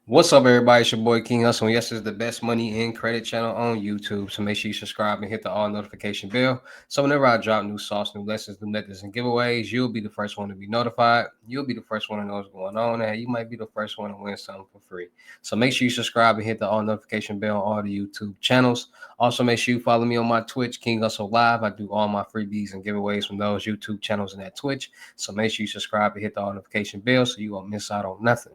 What's up, everybody? It's your boy King Hussle. Yes, it's the best money and credit channel on YouTube. So make sure you subscribe and hit the all notification bell. So whenever I drop new sauce, new lessons, new methods, and giveaways, you'll be the first one to be notified. You'll be the first one to know what's going on, and you might be the first one to win something for free. So make sure you subscribe and hit the all notification bell on all the YouTube channels. Also, make sure you follow me on my Twitch, King Hustle Live. I do all my freebies and giveaways from those YouTube channels and that Twitch. So make sure you subscribe and hit the all notification bell so you won't miss out on nothing.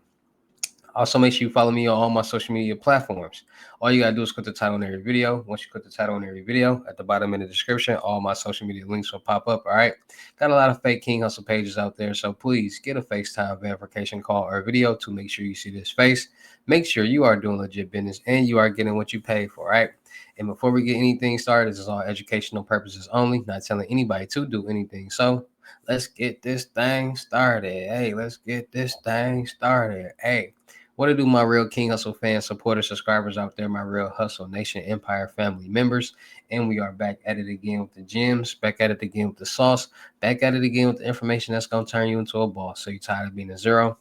Also, make sure you follow me on all my social media platforms. All you gotta do is click the title on every video. Once you click the title on every video, at the bottom in the description, all my social media links will pop up. All right. Got a lot of fake King Hustle pages out there, so please get a FaceTime verification call or video to make sure you see this face. Make sure you are doing legit business and you are getting what you pay for. All right. And before we get anything started, this is all educational purposes only, not telling anybody to do anything. So let's get this thing started. Hey, let's get this thing started. Hey. What to do, my real King Hustle fans, supporters, subscribers out there, my real Hustle Nation Empire family members. And we are back at it again with the gems, back at it again with the sauce, back at it again with the information that's going to turn you into a boss. So you tired of being a zero?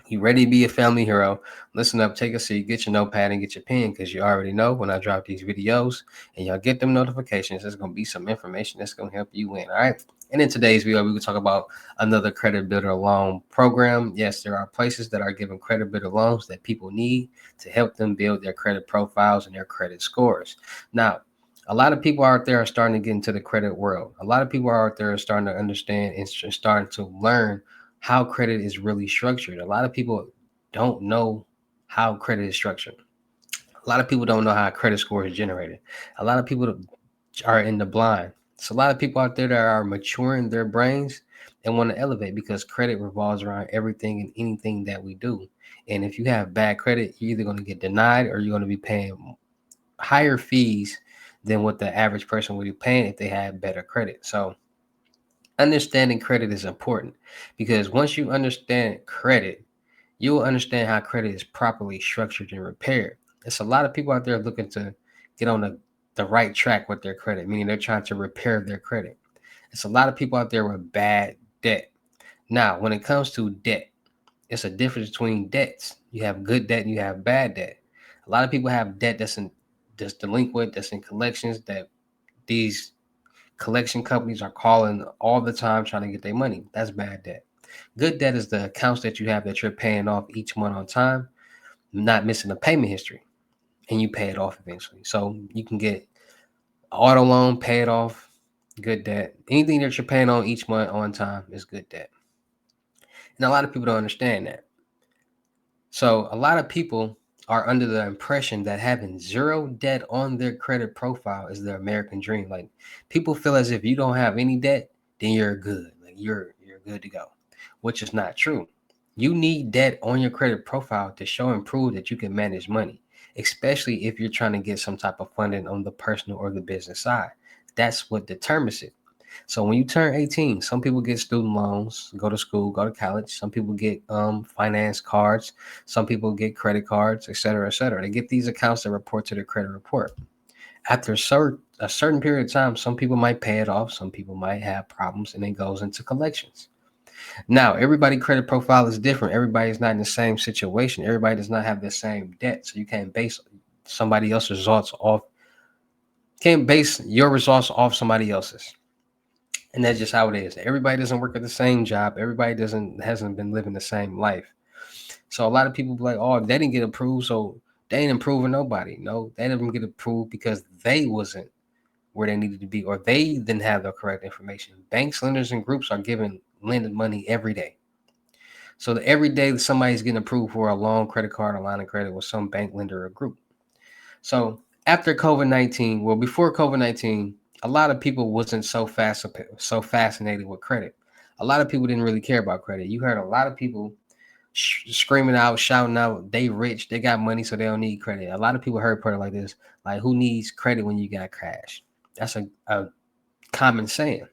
You ready to be a family hero? Listen up, take a seat, get your notepad and get your pen because you already know when I drop these videos and y'all get them notifications, there's going to be some information that's going to help you win. All right. And in today's video, we will talk about another credit builder loan program. Yes, there are places that are giving credit builder loans that people need to help them build their credit profiles and their credit scores. Now, a lot of people out there are starting to get into the credit world. A lot of people out there are starting to understand and starting to learn how credit is really structured. A lot of people don't know how credit is structured. A lot of people don't know how a credit score is generated. A lot of people are in the blind. So a lot of people out there that are maturing their brains and want to elevate because credit revolves around everything and anything that we do. And if you have bad credit, you're either going to get denied or you're going to be paying higher fees than what the average person would be paying if they had better credit. So understanding credit is important because once you understand credit, you will understand how credit is properly structured and repaired. There's a lot of people out there looking to get on the right track with their credit, meaning they're trying to repair their credit. There's a lot of people out there with bad debt. Now, when it comes to debt, it's a difference between debts. You have good debt and you have bad debt. A lot of people have debt that's delinquent, that's in collections, that these collection companies are calling all the time trying to get their money. That's bad debt. Good debt is the accounts that you have that you're paying off each month on time, not missing a payment history, and you pay it off eventually. So you can get auto loan, pay it off, good debt. Anything that you're paying on each month on time is good debt. And a lot of people don't understand that. So a lot of people are under the impression that having zero debt on their credit profile is the American dream. Like people feel as if you don't have any debt, then you're good. Like you're good to go, which is not true. You need debt on your credit profile to show and prove that you can manage money, especially if you're trying to get some type of funding on the personal or the business side. That's what determines it. So when you turn 18, some people get student loans, go to school, go to college. Some people get finance cards. Some people get credit cards, et cetera, et cetera. They get these accounts that report to their credit report. After a certain period of time, some people might pay it off. Some people might have problems, and it goes into collections. Now, everybody' credit profile is different. Everybody is not in the same situation. Everybody does not have the same debt. So you can't base somebody else's results off. Can't base your results off somebody else's. And that's just how it is. Everybody doesn't work at the same job. Everybody doesn't hasn't been living the same life. So a lot of people be like, oh, they didn't get approved, so they ain't improving nobody. No, they didn't get approved because they wasn't where they needed to be, or they didn't have the correct information. Banks, lenders, and groups are giving lending money every day. So that every day somebody's getting approved for a loan, credit card, a line of credit with some bank, lender, or group. So after COVID-19, well, before COVID-19, a lot of people wasn't so fascinated with credit. A lot of people didn't really care about credit. You heard a lot of people screaming out, shouting out, they rich, they got money, so they don't need credit. A lot of people heard credit like this, like who needs credit when you got cash? That's a common saying.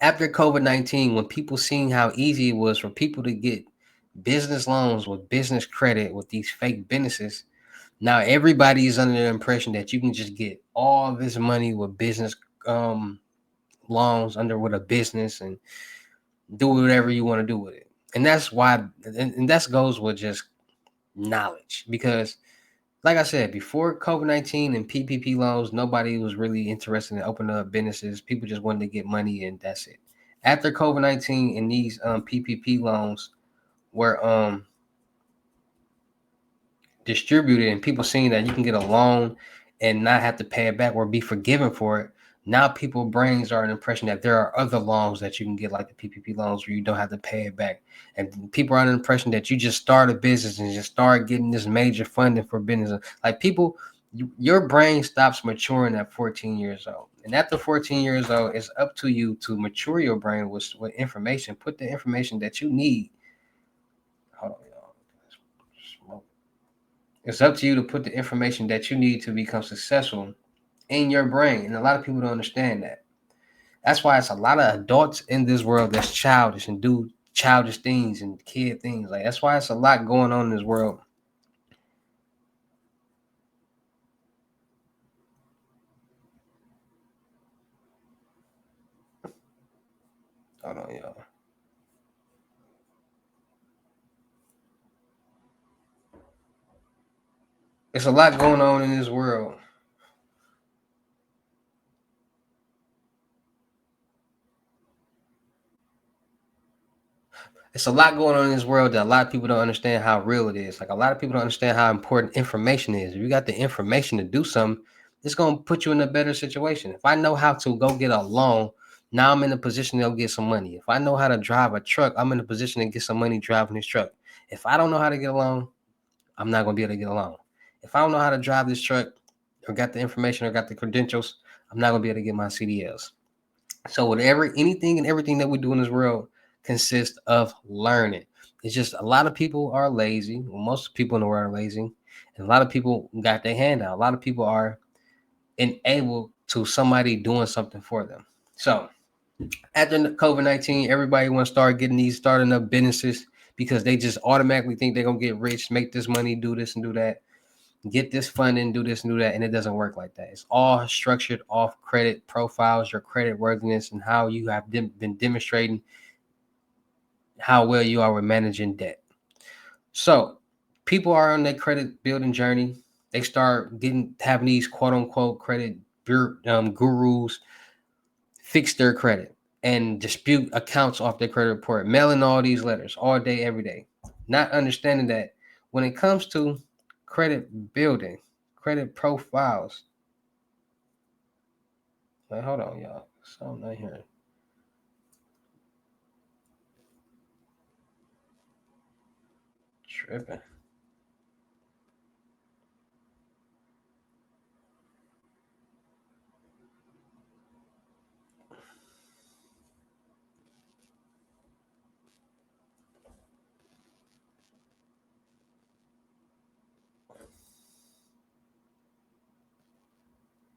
After COVID-19, when people seen how easy it was for people to get business loans with business credit with these fake businesses, now everybody is under the impression that you can just get all this money with business um, loans under with a business and do whatever you want to do with it. And that's why, and that goes with just knowledge. Because like I said, before COVID-19 and PPP loans, nobody was really interested in opening up businesses. People just wanted to get money and that's it. After COVID-19 and these PPP loans were distributed and people seeing that you can get a loan and not have to pay it back or be forgiven for it, now people's brains are an impression that there are other loans that you can get, like the PPP loans, where you don't have to pay it back. And people are under the impression that you just start a business and just start getting this major funding for business. Like people, your brain stops maturing at 14 years old. And after 14 years old, it's up to you to mature your brain with information. Put the information that you need. Hold on, y'all. It's up to you to put the information that you need to become successful in your brain. And a lot of people don't understand that. That's why it's a lot of adults in this world that's childish and do childish things and kid things. Like that's why it's a lot going on in this world. Hold on, y'all. It's a lot going on in this world. It's a lot going on in this world that a lot of people don't understand how real it is. Like a lot of people don't understand how important information is. If you got the information to do something, it's gonna put you in a better situation. If I know how to go get a loan, now I'm in a position to go get some money. If I know how to drive a truck, I'm in a position to get some money driving this truck. If I don't know how to get a loan, I'm not gonna be able to get a loan. If I don't know how to drive this truck or got the information or got the credentials, I'm not gonna be able to get my CDLs. So whatever, anything and everything that we do in this world consists of learning. It's just a lot of people are lazy. Well, most people in the world are lazy, and a lot of people got their hand out. A lot of people are enabled to somebody doing something for them. So after COVID-19, everybody want to start getting these starting up businesses because they just automatically think they're gonna get rich, make this money, do this and do that, get this funding, do this and do that, and it doesn't work like that. It's all structured off credit profiles, your credit worthiness, and how you have been demonstrating how well you are with managing debt. So people are on their credit building journey. They start getting having these quote unquote credit gurus fix their credit and dispute accounts off their credit report, mailing all these letters all day, every day, not understanding that when it comes to credit building, credit profiles. Like, hold on, y'all. Something not here. Tripping.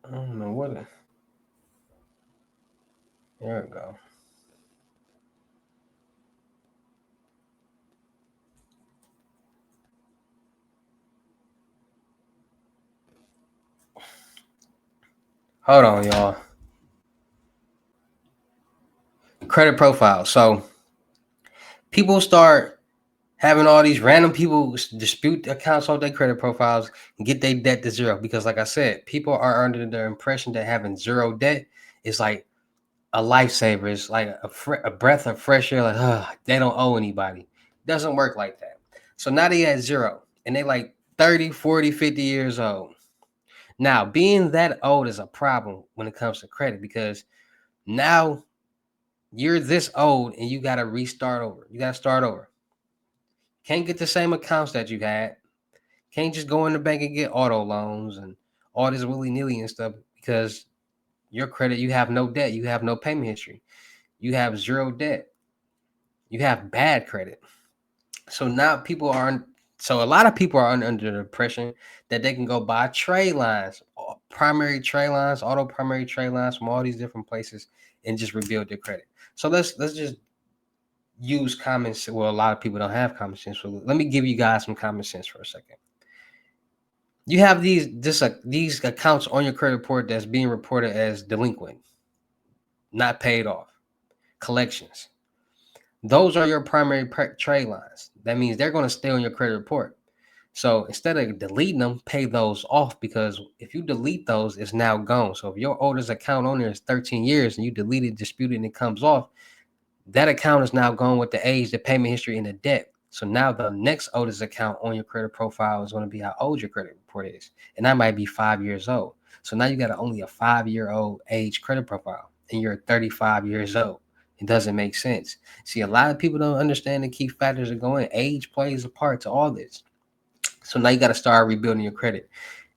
I don't know what. There we go. Hold on, y'all. Credit profile. So people start having all these random people dispute accounts off their credit profiles and get their debt to zero. Because, like I said, people are under the impression that having zero debt is like a lifesaver. It's like a breath of fresh air. Like, they don't owe anybody. Doesn't work like that. So now they at zero and they like 30, 40, 50 years old. Now, being that old is a problem when it comes to credit because now you're this old and you got to restart over. You got to start over. Can't get the same accounts that you had. Can't just go in the bank and get auto loans and all this willy nilly and stuff because your credit, you have no debt. You have no payment history. You have zero debt. You have bad credit. So now people are, so a lot of people are under the impression that they can go buy trade lines, primary trade lines, auto primary trade lines from all these different places and just rebuild their credit. So let's just use common sense. Well, a lot of people don't have common sense. So let me give you guys some common sense for a second. You have these accounts on your credit report that's being reported as delinquent, not paid off, collections. Those are your primary trade lines. That means they're going to stay on your credit report. So instead of deleting them, pay those off, because if you delete those, it's now gone. So if your oldest account on there is 13 years and you delete it, dispute it, and it comes off, that account is now gone with the age, the payment history, and the debt. So now the next oldest account on your credit profile is going to be how old your credit report is. And that might be 5 years old. So now you got only a 5-year-old age credit profile and you're 35 years old. It doesn't make sense. See, a lot of people don't understand the key factors that go in. Age plays a part to all this. So now you got to start rebuilding your credit.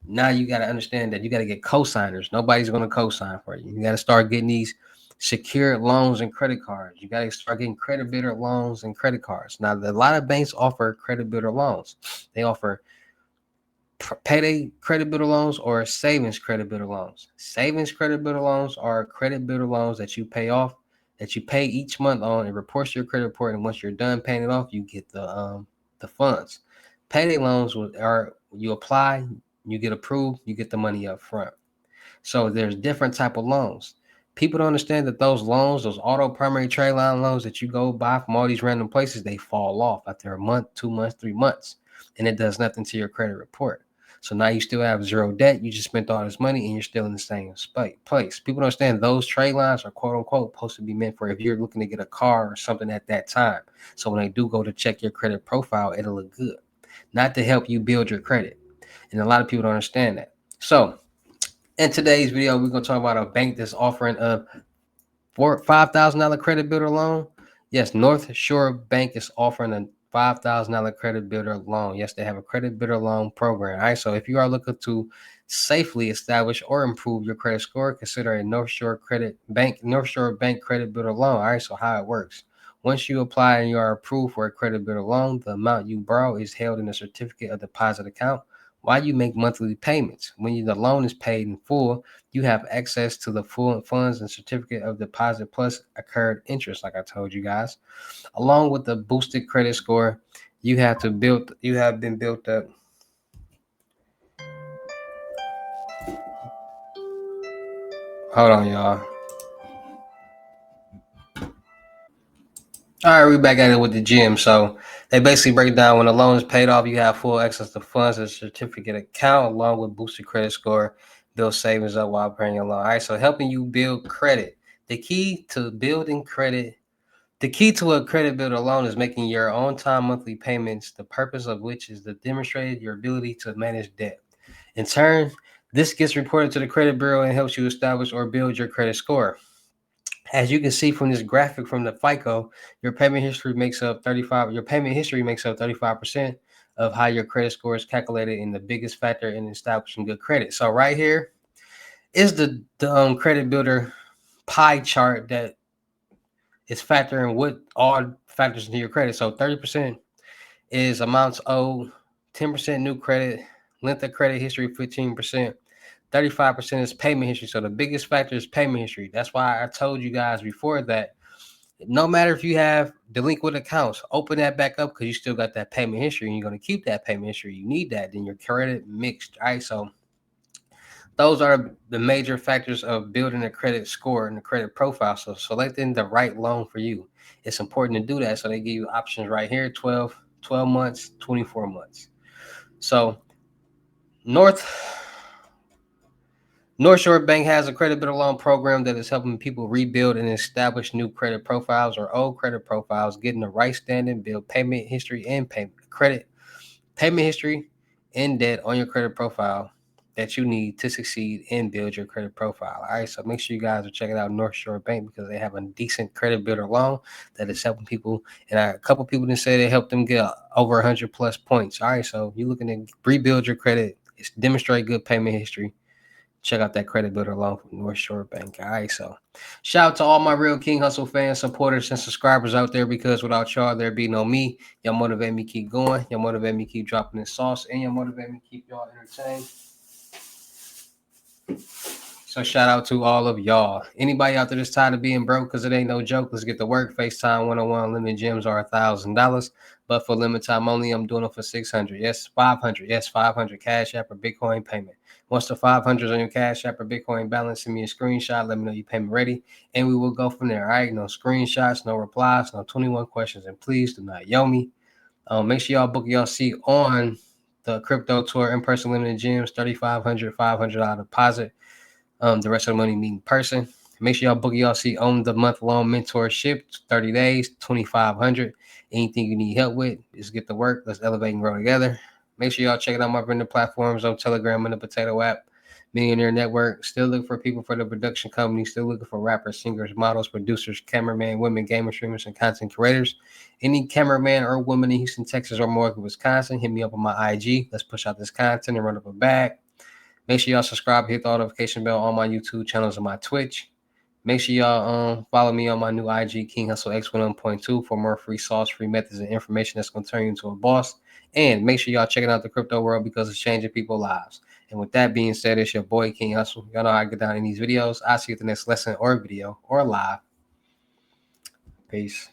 Now you got to understand that you got to get co-signers. Nobody's going to co-sign for you. You got to start getting these secured loans and credit cards. You got to start getting credit builder loans and credit cards. Now, a lot of banks offer credit builder loans. They offer payday credit builder loans or savings credit builder loans. Savings credit builder loans are credit builder loans that you pay off, that you pay each month on, and reports to your credit report. And once you're done paying it off, you get the funds. Payday loans are you apply, you get approved, you get the money up front. So there's different type of loans. People don't understand that those loans, those auto primary trade line loans that you go buy from all these random places, they fall off after a month, 2 months, 3 months, and it does nothing to your credit report. So now you still have zero debt. You just spent all this money and you're still in the same place. People don't understand those trade lines are quote unquote supposed to be meant for if you're looking to get a car or something at that time. So when they do go to check your credit profile, it'll look good, not to help you build your credit. And a lot of people don't understand that. So in today's video, we're going to talk about a bank that's offering a $5,000 credit builder loan. Yes, North Shore Bank is offering a $5,000 credit builder loan. Yes, they have a credit builder loan program. All right, so if you are looking to safely establish or improve your credit score, consider a North Shore Bank credit builder loan. All right, so how it works. Once you apply and you are approved for a credit builder loan, the amount you borrow is held in a certificate of deposit account while you make monthly payments. When the loan is paid in full, you have access to the full funds and certificate of deposit plus accrued interest, like I told you guys. Along with the boosted credit score, you have been built up. Hold on, y'all. All right, we back at it with the gym. So they basically break down when the loan is paid off, you have full access to funds and certificate account along with boosted credit score, build savings up while paying your loan. All right, so helping you build credit. The key to building credit The key to a credit builder loan is making your on-time monthly payments, the purpose of which is to demonstrate your ability to manage debt. In turn, this gets reported to the credit bureau and helps you establish or build your credit score. As you can see from this graphic from the FICO, your payment history makes up 35% of how your credit score is calculated, and the biggest factor in establishing good credit. So right here is the credit builder pie chart that is factoring what all factors into your credit. So 30% is amounts owed, 10% new credit, length of credit history 15%, 35% is payment history. So the biggest factor is payment history. That's why I told you guys before that no matter if you have delinquent accounts, open that back up because you still got that payment history and you're going to keep that payment history. You need that. Then your credit mixed. All right. So those are the major factors of building a credit score and a credit profile. So selecting the right loan for you. It's important to do that. So they give you options right here, 12 months, 24 months. So North Shore Bank has a credit builder loan program that is helping people rebuild and establish new credit profiles or old credit profiles, getting the right standing, build payment history and payment history and debt on your credit profile that you need to succeed and build your credit profile. All right, so make sure you guys are checking out North Shore Bank because they have a decent credit builder loan that is helping people. And a couple people didn't say they helped them get over 100 plus points. All right, so you're looking to rebuild your credit, demonstrate good payment history. Check out that credit builder loan from North Shore Bank. All right, so shout out to all my Real King Hustle fans, supporters, and subscribers out there because without y'all, there'd be no me. Y'all motivate me keep going. Y'all motivate me keep dropping this sauce, and y'all motivate me keep y'all entertained. So shout out to all of y'all. Anybody out there that's tired of being broke because it ain't no joke, let's get to work. FaceTime 101 limited gems are $1,000, but for limited time only, I'm doing it for 600. Yes, 500. Yes, 500 Cash App or Bitcoin payment. Once the 500 on your Cash App or Bitcoin balance, send me a screenshot. Let me know your payment ready, and we will go from there. All right, no screenshots, no replies, no 21 questions, and please do not yo me. Make sure y'all book y'all seat on the crypto tour in-person limited gyms, 3,500, $500 deposit. The rest of the money meet in person. Make sure y'all book y'all see on the month-long mentorship, 30 days, 2,500. Anything you need help with, just get to work. Let's elevate and grow together. Make sure y'all check out my vendor platforms on Telegram and the Potato app. Millionaire Network. Still looking for people for the production company. Still looking for rappers, singers, models, producers, cameraman, women, gamer streamers, and content creators. Any cameraman or woman in Houston, Texas, or Milwaukee, Wisconsin, hit me up on my IG. Let's push out this content and run up a bag. Make sure y'all subscribe, hit the notification bell on my YouTube channels and my Twitch. Make sure y'all follow me on my new IG, King Hussle X11.2, for more free sauce, free methods, and information that's going to turn you into a boss. And make sure y'all checking out the crypto world because it's changing people's lives. And with that being said, it's your boy, King Hussle. Y'all know how I get down in these videos. I'll see you at the next lesson or video or live. Peace.